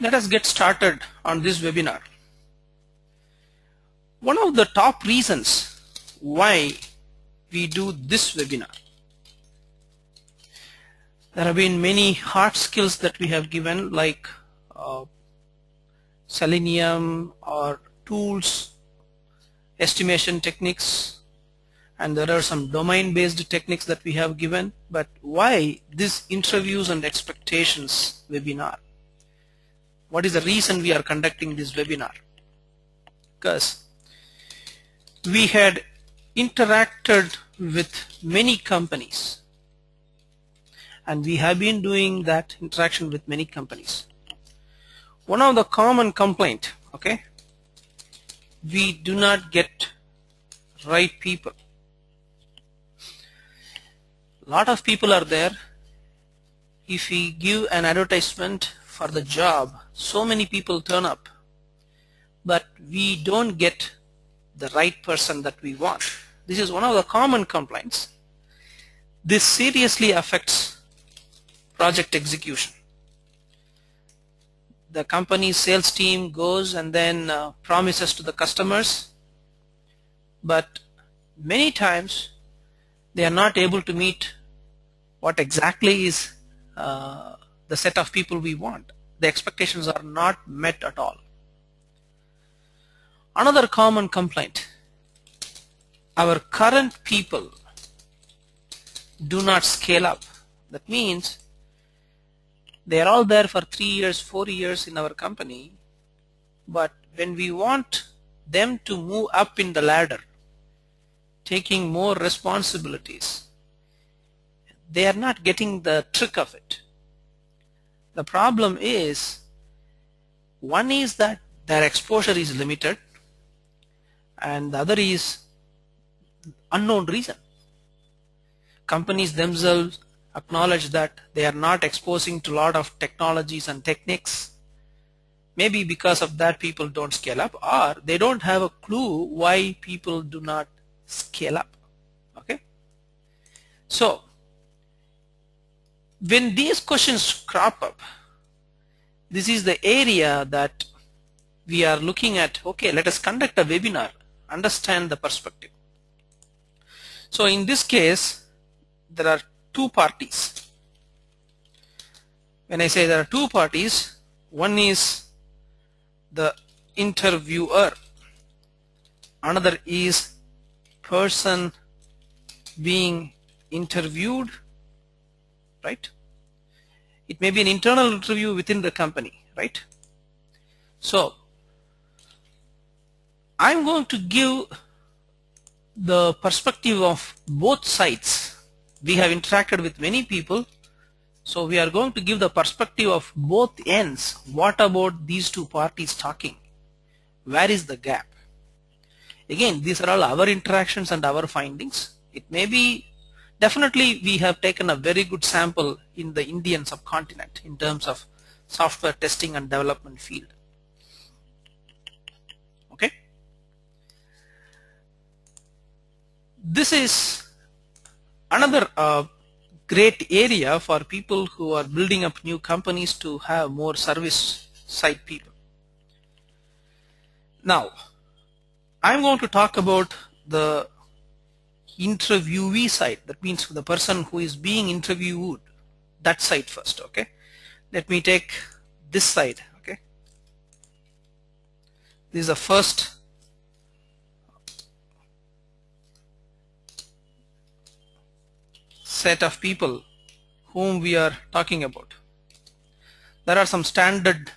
Let us get started on this webinar. One of the top reasons why we do this webinar, there have been many hard skills that we have given, like selenium or tools, estimation techniques, and there are some domain-based techniques that we have given. But why this interviews and expectations webinar? What is the reason we are conducting this webinar? Because we had interacted with many companies, and we have been doing that interaction with many companies. One of the common complaint, okay, we do not get right people. A lot of people are there. If we give an advertisement for the job, so many people turn up, but we don't get the right person that we want. This is one of the common complaints. This seriously affects project execution. The company's sales team goes and then promises to the customers, but many times they are not able to meet what exactly is the set of people we want. The expectations are not met at all. Another common complaint, our current people do not scale up. That means they are all there for 3 years, 4 years in our company, but when we want them to move up in the ladder, taking more responsibilities, they are not getting the trick of it. The problem is, one is that their exposure is limited, and the other is unknown reason. Companies themselves acknowledge that they are not exposing to a lot of technologies and techniques. Maybe because of that people don't scale up, or they don't have a clue why people do not scale up. Okay, so when these questions crop up, this is the area that we are looking at. Okay, let us conduct a webinar, understand the perspective. So in this case, there are two parties. When I say there are two parties, one is the interviewer, another is person being interviewed, right? It may be an internal interview within the company, right? So I'm going to give the perspective of both sides. We have interacted with many people, so we are going to give the perspective of both ends. What about these two parties talking? Where is the gap? Again, these are all our interactions and our findings. It may be, definitely we have taken a very good sample in the Indian subcontinent in terms of software testing and development field. Okay, this is another great area for people who are building up new companies to have more service side people. Now I'm going to talk about the interviewee side. That means the person who is being interviewed, that side first. Okay, let me take this side. Okay, this is the first set of people whom we are talking about. There are some standard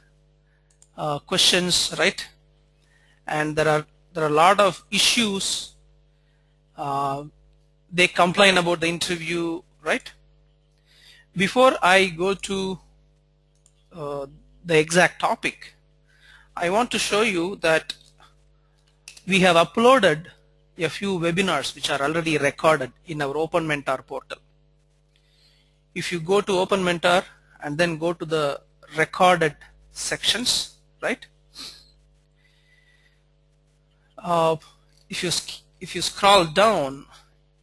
questions, right? And there are a lot of issues. They complain about the interview, right? Before I go to the exact topic, I want to show you that we have uploaded a few webinars which are already recorded in our Open Mentor portal. If you go to Open Mentor and then go to the recorded sections, right? If you scroll down,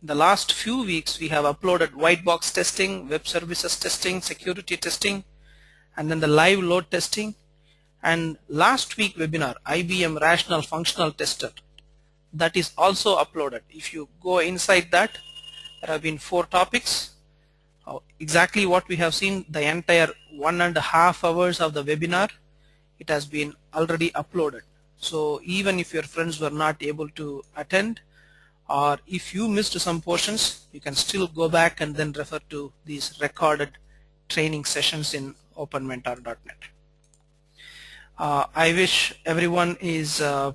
in the last few weeks we have uploaded white box testing, web services testing, security testing, and then the live load testing. And last week webinar, IBM Rational Functional Tester, that is also uploaded. If you go inside that, there have been 4 topics. Exactly what we have seen, the entire 1.5 hours of the webinar, it has been already uploaded. So even if your friends were not able to attend, or if you missed some portions, you can still go back and then refer to these recorded training sessions in openmentor.net. I wish everyone is aware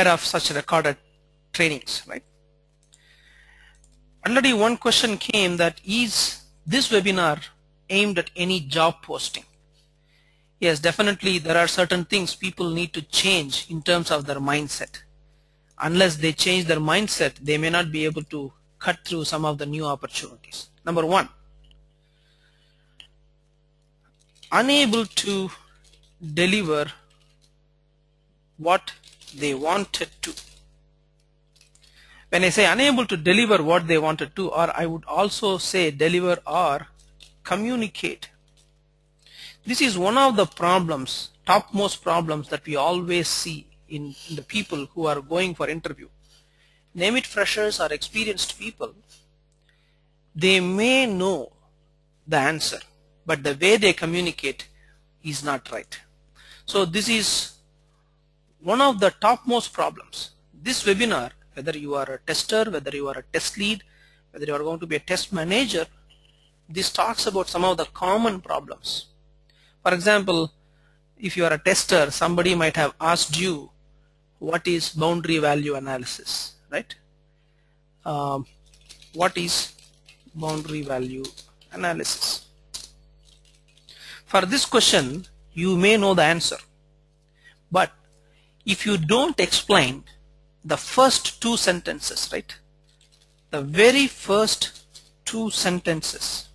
of such recorded trainings, right? Already one question came, that is this webinar aimed at any job posting? Yes, definitely there are certain things people need to change in terms of their mindset. Unless they change their mindset, they may not be able to cut through some of the new opportunities. Number 1, unable to deliver what they wanted to. When I say unable to deliver what they wanted to, or I would also say deliver or communicate. This is one of the problems, topmost problems that we always see in the people who are going for interview. Name it freshers or experienced people, they may know the answer, but the way they communicate is not right. So this is one of the topmost problems. This webinar, whether you are a tester, whether you are a test lead, whether you are going to be a test manager, this talks about some of the common problems. For example, if you are a tester, somebody might have asked you, what is boundary value analysis, right? What is boundary value analysis? For this question, you may know the answer, but if you don't explain the first 2 sentences, right? The very first 2 sentences,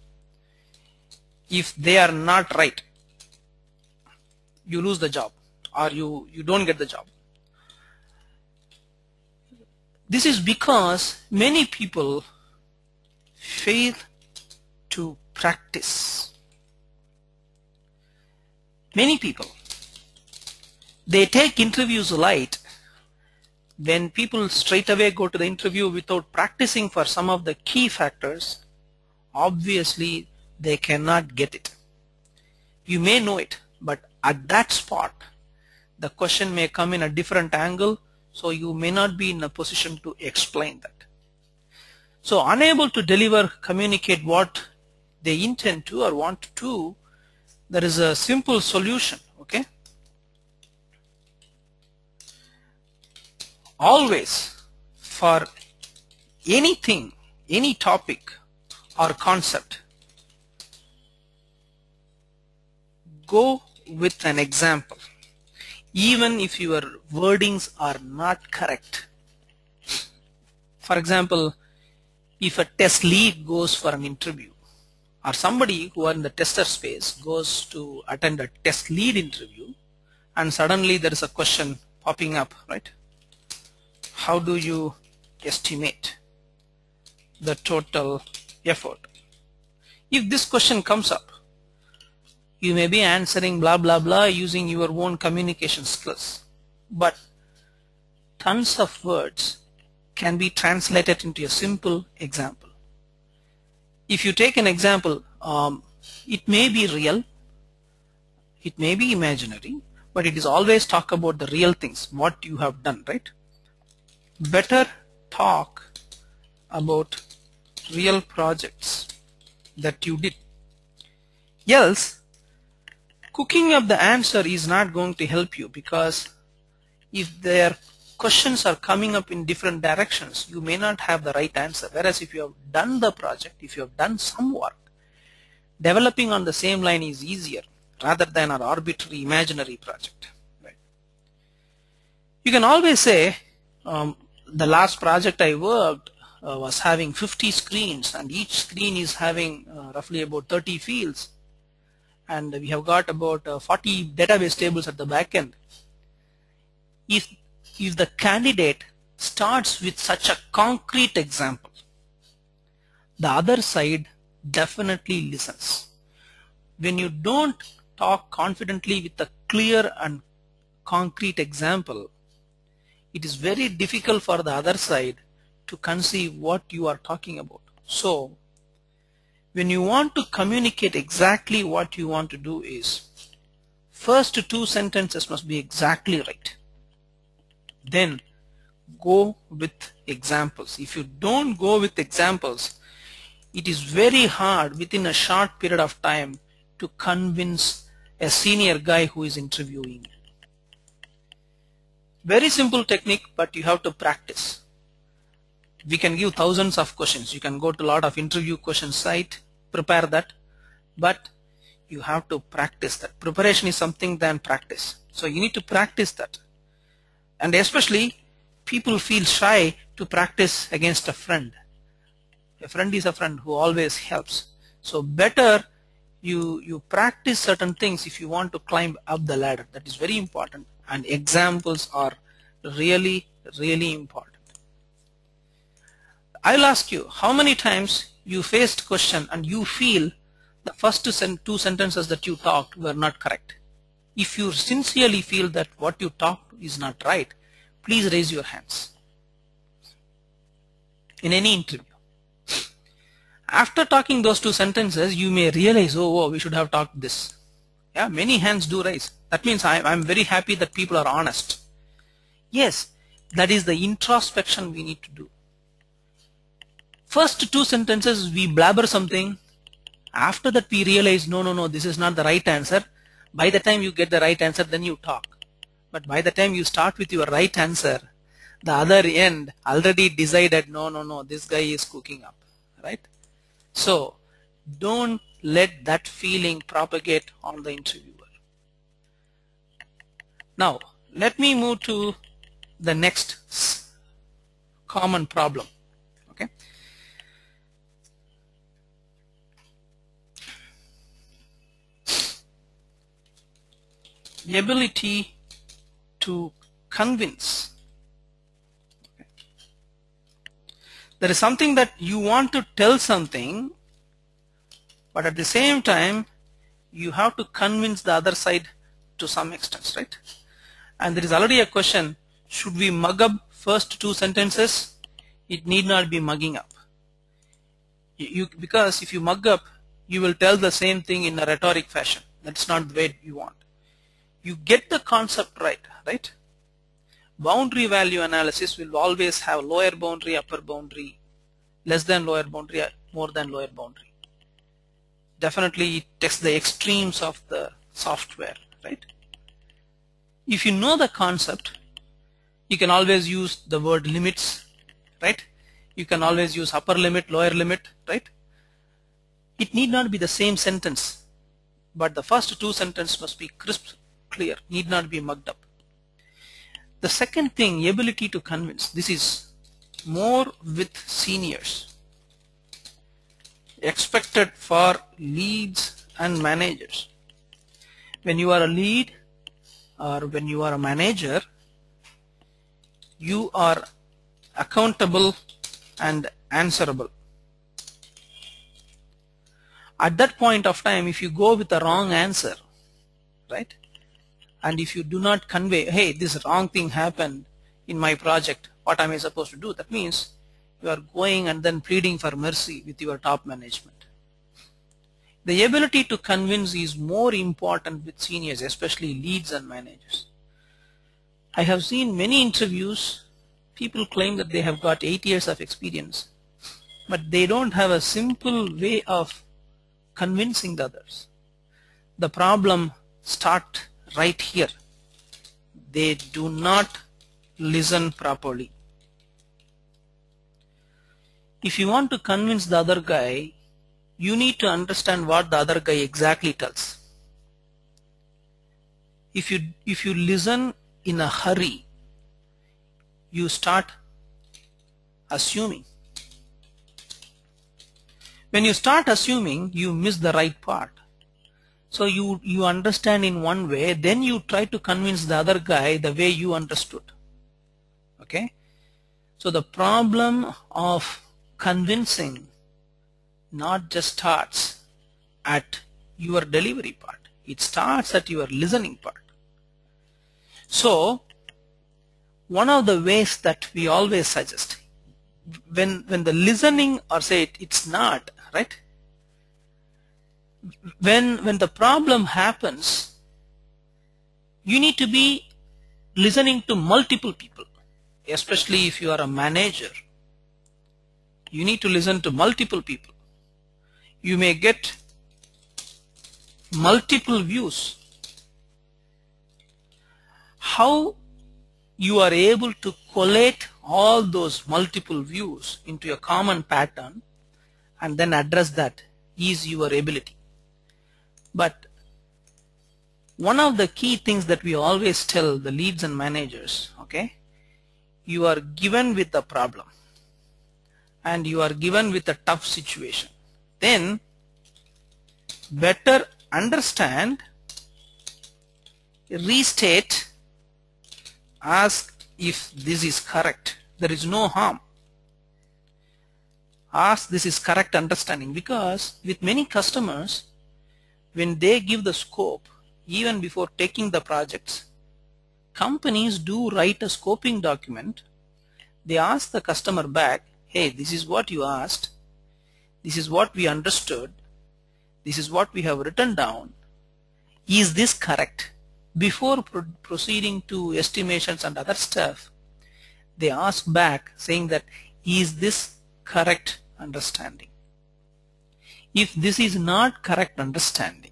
if they are not right, you lose the job, or you don't get the job. This is because many people fail to practice. Many people, they take interviews light. When people straight away go to the interview without practicing for some of the key factors, obviously they cannot get it. You may know it, but at that spot, the question may come in a different angle, so you may not be in a position to explain that. So unable to deliver, communicate what they intend to or want to, there is a simple solution, okay? Always, for anything, any topic or concept, go with an example, even if your wordings are not correct. For example, if a test lead goes for an interview, or somebody who are in the tester space goes to attend a test lead interview, and suddenly there is a question popping up, right? How do you estimate the total effort? If this question comes up, you may be answering blah blah blah using your own communication skills, but tons of words can be translated into a simple example. If you take an example, it may be real, it may be imaginary, but it is always talk about the real things, what you have done, right? Better talk about real projects that you did. Else, cooking up the answer is not going to help you, because if their questions are coming up in different directions, you may not have the right answer. Whereas if you have done the project, if you have done some work, developing on the same line is easier rather than an arbitrary imaginary project. Right? You can always say, the last project I worked was having 50 screens, and each screen is having roughly about 30 fields, and we have got about 40 database tables at the back end. If the candidate starts with such a concrete example, the other side definitely listens. When you don't talk confidently with a clear and concrete example, it is very difficult for the other side to conceive what you are talking about. So when you want to communicate exactly what you want to do is, first two sentences must be exactly right. Then go with examples. If you don't go with examples, it is very hard within a short period of time to convince a senior guy who is interviewing. Very simple technique, but you have to practice. We can give thousands of questions. You can go to a lot of interview question site, prepare that, but you have to practice that. Preparation is something than practice. So you need to practice that. And especially people feel shy to practice against a friend. A friend is a friend who always helps. So better you practice certain things if you want to climb up the ladder. That is very important. And examples are really, really important. I'll ask you, how many times you faced question and you feel the first two sentences that you talked were not correct? If you sincerely feel that what you talked is not right, please raise your hands in any interview. After talking those two sentences, you may realize, oh, we should have talked this. Yeah, many hands do raise. That means I'm very happy that people are honest. Yes, that is the introspection we need to do. First two sentences we blabber something. After that we realize, no, this is not the right answer. By the time you get the right answer, then you talk. But by the time you start with your right answer, the other end already decided, no, this guy is cooking up, right? So don't let that feeling propagate on the interviewer. Now let me move to the next common problem. Okay. The ability to convince. Okay. There is something that you want to tell something, but at the same time you have to convince the other side to some extent, right? And there is already a question, should we mug up first two sentences? It need not be mugging up. Because if you mug up, you will tell the same thing in a rhetoric fashion. That's not the way you want. You get the concept right? Boundary value analysis will always have lower boundary, upper boundary, less than lower boundary, more than lower boundary. Definitely it takes the extremes of the software, right? If you know the concept, you can always use the word limits, right? You can always use upper limit, lower limit, right? It need not be the same sentence, but the first two sentences must be crisp, clear, need not be mugged up. The second thing, ability to convince. This is more with seniors, expected for leads and managers. When you are a lead or when you are a manager, you are accountable and answerable. At that point of time, if you go with the wrong answer, right, and if you do not convey, hey, this wrong thing happened in my project, what am I supposed to do? That means you are going and then pleading for mercy with your top management. The ability to convince is more important with seniors, especially leads and managers. I have seen many interviews, people claim that they have got 8 years of experience, but they don't have a simple way of convincing the others. The problem starts right here. They do not listen properly. If you want to convince the other guy, you need to understand what the other guy exactly tells. If you listen in a hurry, you start assuming. When you start assuming, you miss the right part. So you understand in one way, then you try to convince the other guy the way you understood. Okay? So the problem of convincing not just starts at your delivery part. It starts at your listening part. So one of the ways that we always suggest, when the listening, or say it's not right, when the problem happens, you need to be listening to multiple people. Especially if you are a manager, you need to listen to multiple people. You may get multiple views. How you are able to collate all those multiple views into a common pattern and then address that is your ability. But one of the key things that we always tell the leads and managers, okay, you are given with a problem and you are given with a tough situation. Then better understand, restate, ask if this is correct. There is no harm. Ask this is correct understanding, because with many customers, when they give the scope, even before taking the projects, companies do write a scoping document. They ask the customer back, hey, this is what you asked, this is what we understood, this is what we have written down, is this correct? Before proceeding to estimations and other stuff, they ask back saying that, is this correct understanding? If this is not correct understanding,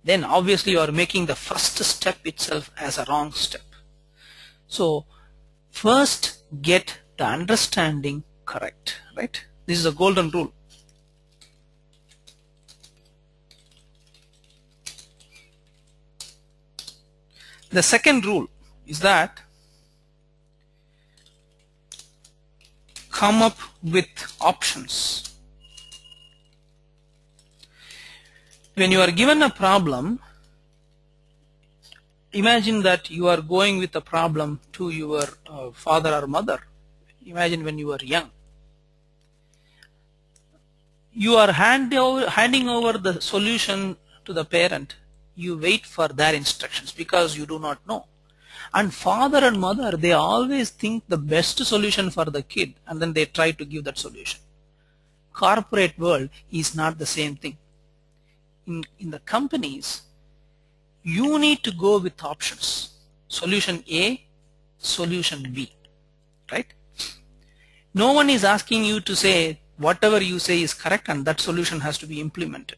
then obviously you are making the first step itself as a wrong step. So first get the understanding correct, right? This is a golden rule. The second rule is that come up with options. When you are given a problem, imagine that you are going with a problem to your father or mother. Imagine when you were young. You are handing over the solution to the parent. You wait for their instructions because you do not know. And father and mother, they always think the best solution for the kid and then they try to give that solution. Corporate world is not the same thing. In the companies, you need to go with options. Solution A, solution B, right? No one is asking you to say whatever you say is correct and that solution has to be implemented.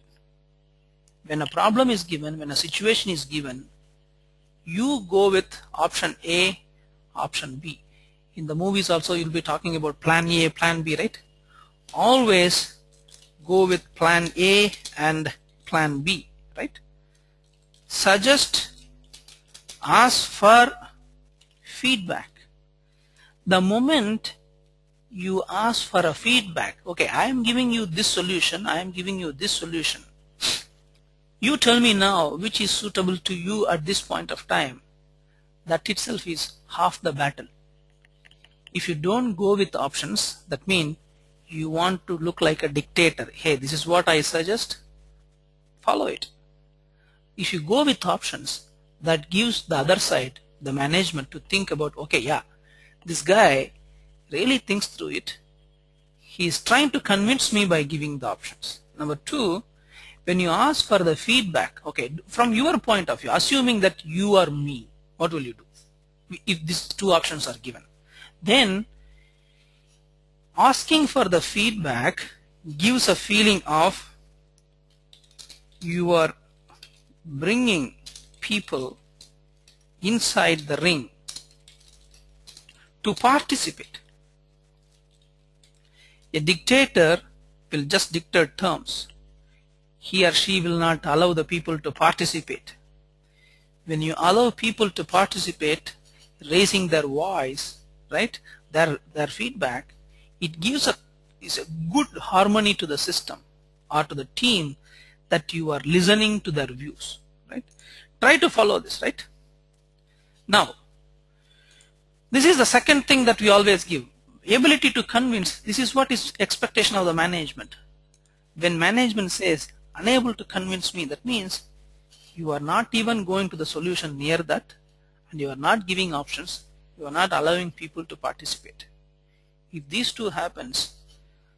When a problem is given, when a situation is given, you go with option A, option B. In the movies also you'll be talking about plan A, plan B, right? Always go with plan A and plan B, right? Suggest, ask for feedback. The moment you ask for a feedback, okay, I am giving you this solution, I am giving you this solution. You tell me now which is suitable to you at this point of time. That itself is half the battle. If you don't go with options, that means you want to look like a dictator. Hey, this is what I suggest, follow it. If you go with options, that gives the other side, the management, to think about, okay, yeah, this guy really thinks through it. He is trying to convince me by giving the options. Number two, when you ask for the feedback, okay, from your point of view, assuming that you are me, what will you do if these two options are given? Then asking for the feedback gives a feeling of you are bringing people inside the ring to participate. A dictator will just dictate terms. He or she will not allow the people to participate. When you allow people to participate, raising their voice, right, their feedback, it gives a good harmony to the system or to the team that you are listening to their views, right? Try to follow this, right? Now, this is the second thing that we always give. Ability to convince. This is what is expectation of the management. When management says, unable to convince me, that means You are not even going to the solution near that, and you are not giving options. You are not allowing people to participate. If these two happens,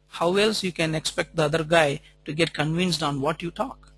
how else you can expect the other guy to get convinced on what you talk?